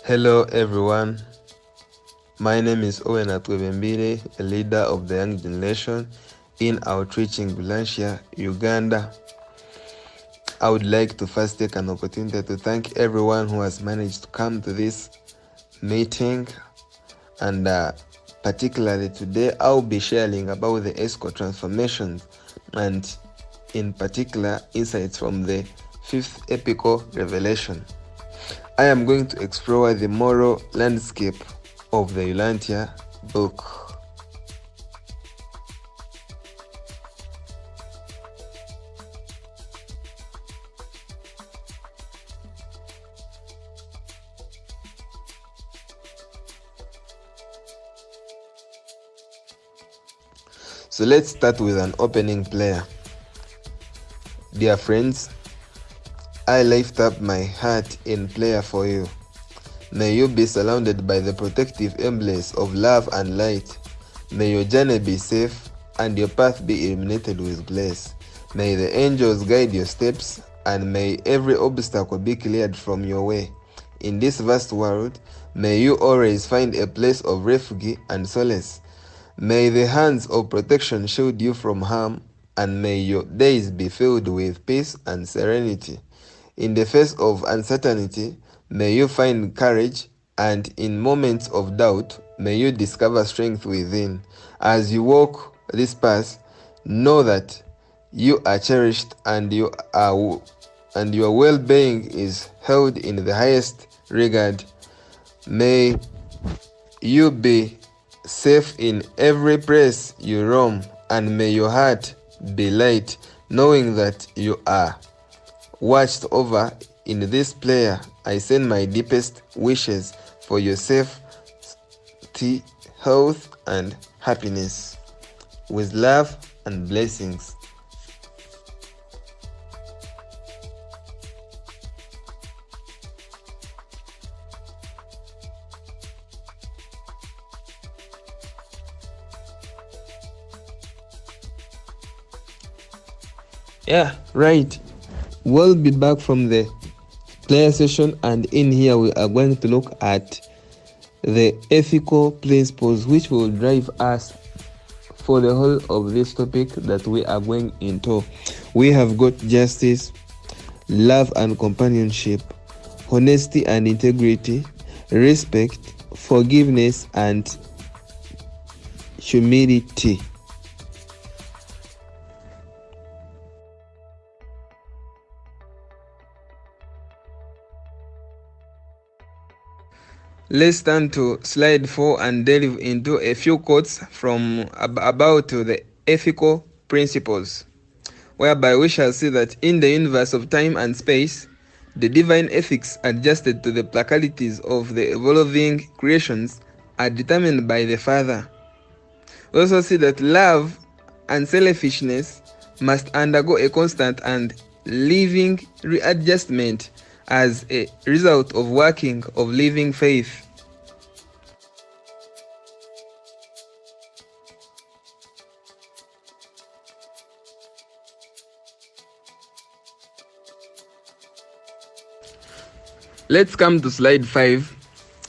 Hello everyone, my name is Owen Atwebembire, a leader of the young generation in outreaching Urantia, Uganda. I would like to first take an opportunity to thank everyone who has managed to come to this meeting, and particularly today I'll be sharing about the ESCO transformations and in particular insights from the 5th Epochal revelation. I am going to explore the moral landscape of the Urantia book. So let's start with an opening prayer. Dear friends, I lift up my heart in prayer for you. May you be surrounded by the protective embrace of love and light. May your journey be safe and your path be illuminated with grace. May the angels guide your steps, and may every obstacle be cleared from your way. In this vast world, may you always find a place of refuge and solace. May the hands of protection shield you from harm, and may your days be filled with peace and serenity. In the face of uncertainty, may you find courage, and in moments of doubt, may you discover strength within. As you walk this path, know that you are cherished and your well-being is held in the highest regard. May you be safe in every place you roam, and may your heart be light, knowing that you are watched over. In this prayer, I send my deepest wishes for your safety, health, and happiness. With love and blessings. Yeah, right. We'll be back from the prayer session, and in here we are going to look at the ethical principles which will drive us for the whole of this topic that we are going into. We have got justice, love and companionship, honesty and integrity, respect, forgiveness, and humility. Let's turn to slide 4 and delve into a few quotes from about the ethical principles, whereby we shall see that in the universe of time and space, the divine ethics adjusted to the practicalities of the evolving creations are determined by the Father. We also see that love and selfishness must undergo a constant and living readjustment as a result of working of living faith. Let's come to slide 5,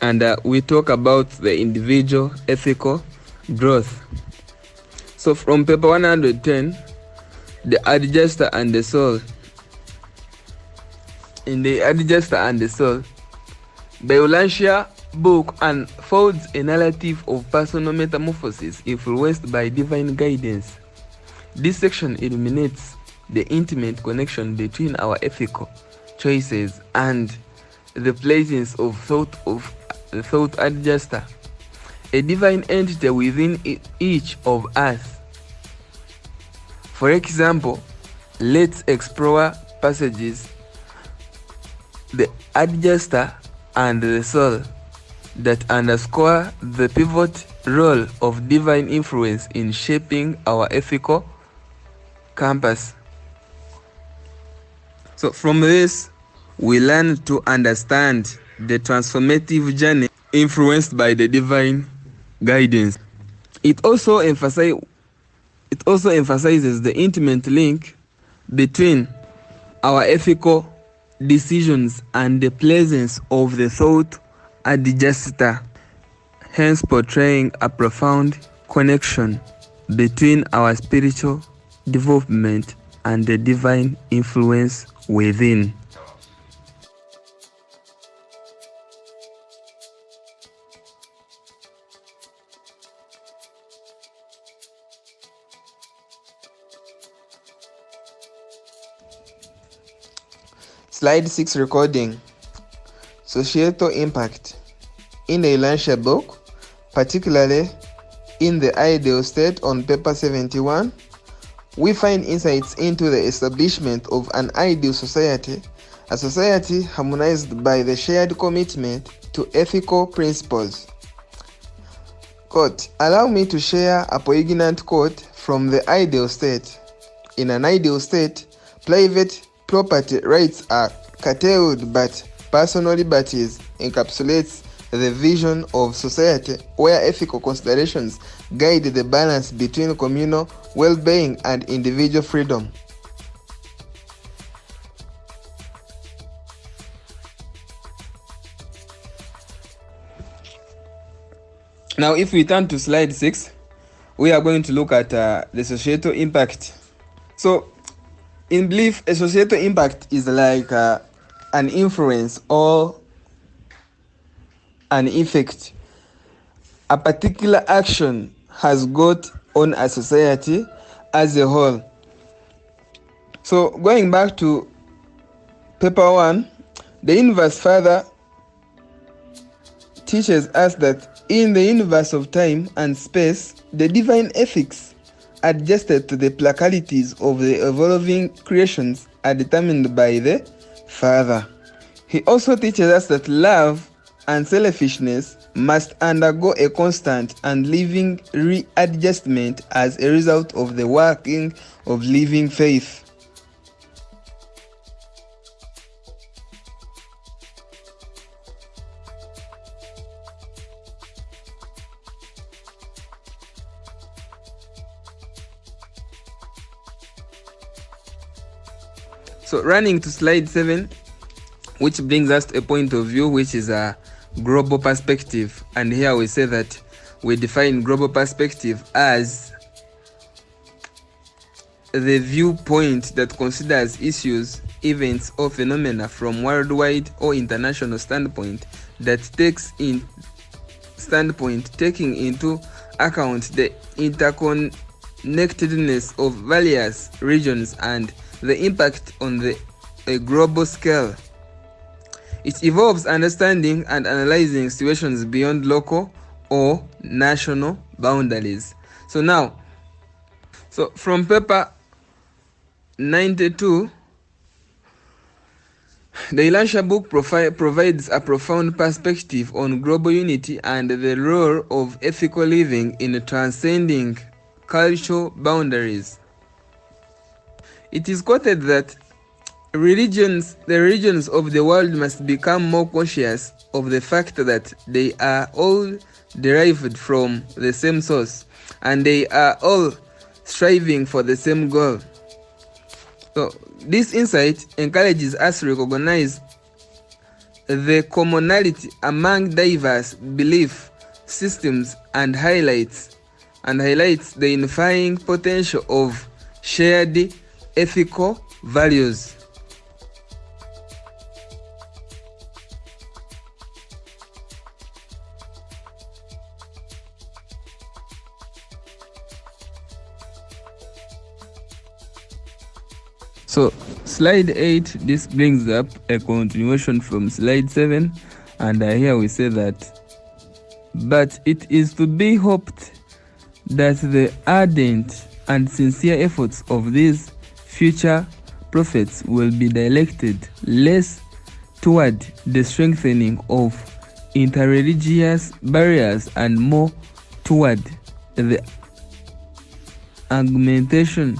and we talk about the individual ethical growth. So from paper 110, the adjuster and the soul. In the adjuster and the soul, the Urantia book unfolds a narrative of personal metamorphosis influenced by divine guidance. This section illuminates the intimate connection between our ethical choices and the presence of the thought adjuster, a divine entity within each of us. For example, let's explore passages the adjuster and the soul that underscore the pivot role of divine influence in shaping our ethical compass. So from this, we learn to understand the transformative journey influenced by the divine guidance. It also emphasizes the intimate link between our ethical decisions and the presence of the thought a digester, hence portraying a profound connection between our spiritual development and the divine influence within. Slide 6 recording. Societal impact. In the Urantia book, particularly in the ideal state on paper 71, we find insights into the establishment of an ideal society, a society harmonized by the shared commitment to ethical principles. Quote, allow me to share a poignant quote from the ideal state. In an ideal state, private property rights are curtailed, but personal liberties encapsulates the vision of society where ethical considerations guide the balance between communal well-being and individual freedom. Now, if we turn to slide 6, we are going to look at the societal impact. So, in brief, a societal impact is like an influence or an effect a particular action has got on a society as a whole. So, going back to paper 1, the universe further teaches us that in the universe of time and space, the divine ethics adjusted to the practicalities of the evolving creations are determined by the Father. He also teaches us that love and selfishness must undergo a constant and living readjustment as a result of the working of living faith. So running to slide 7, which brings us to a point of view which is a global perspective. And here we say that we define global perspective as the viewpoint that considers issues, events, or phenomena from worldwide or international standpoint that takes in standpoint taking into account the interconnectedness of various regions and the impact on a global scale. It involves understanding and analyzing situations beyond local or national boundaries. So from paper 92, the Urantia book provides a profound perspective on global unity and the role of ethical living in transcending cultural boundaries. It is quoted that the religions of the world must become more conscious of the fact that they are all derived from the same source and they are all striving for the same goal. So this insight encourages us to recognize the commonality among diverse belief systems and highlights the unifying potential of shared ethical values. So slide 8, this brings up a continuation from slide 7, and here we say that, but it is to be hoped that the ardent and sincere efforts of these future prophets will be directed less toward the strengthening of interreligious barriers and more toward the augmentation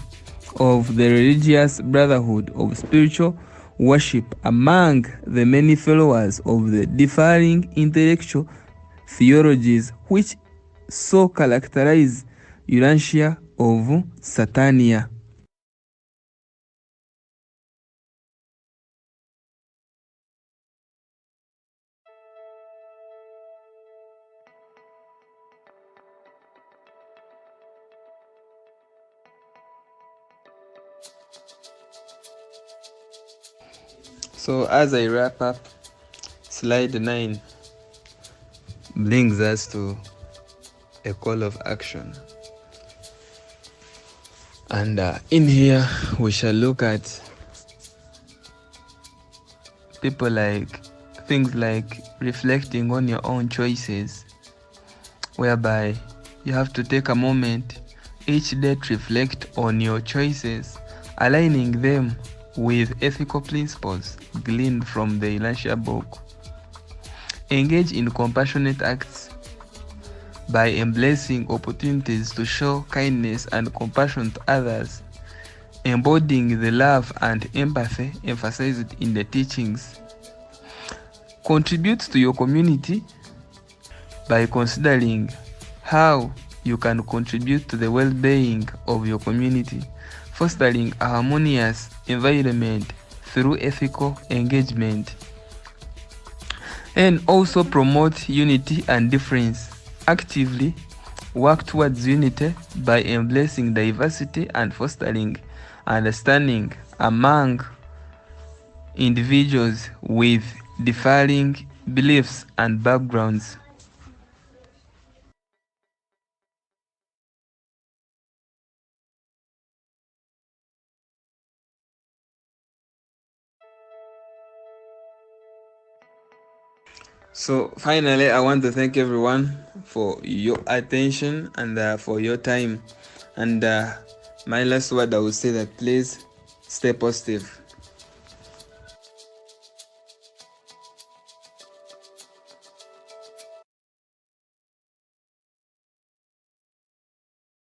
of the religious brotherhood of spiritual worship among the many followers of the differing intellectual theologies which so characterize Urantia of Satania. So as I wrap up, slide 9 brings us to a call of action. And in here, we shall look at things like reflecting on your own choices, whereby you have to take a moment each day to reflect on your choices, aligning them with ethical principles gleaned from the Urantia book. Engage in compassionate acts by embracing opportunities to show kindness and compassion to others, embodying the love and empathy emphasized in the teachings. Contribute to your community by considering how you can contribute to the well-being of your community, fostering a harmonious environment through ethical engagement. And also promote unity and difference. Actively work towards unity by embracing diversity and fostering understanding among individuals with differing beliefs and backgrounds. So finally, I want to thank everyone for your attention and for your time. And my last word, I would say that please stay positive.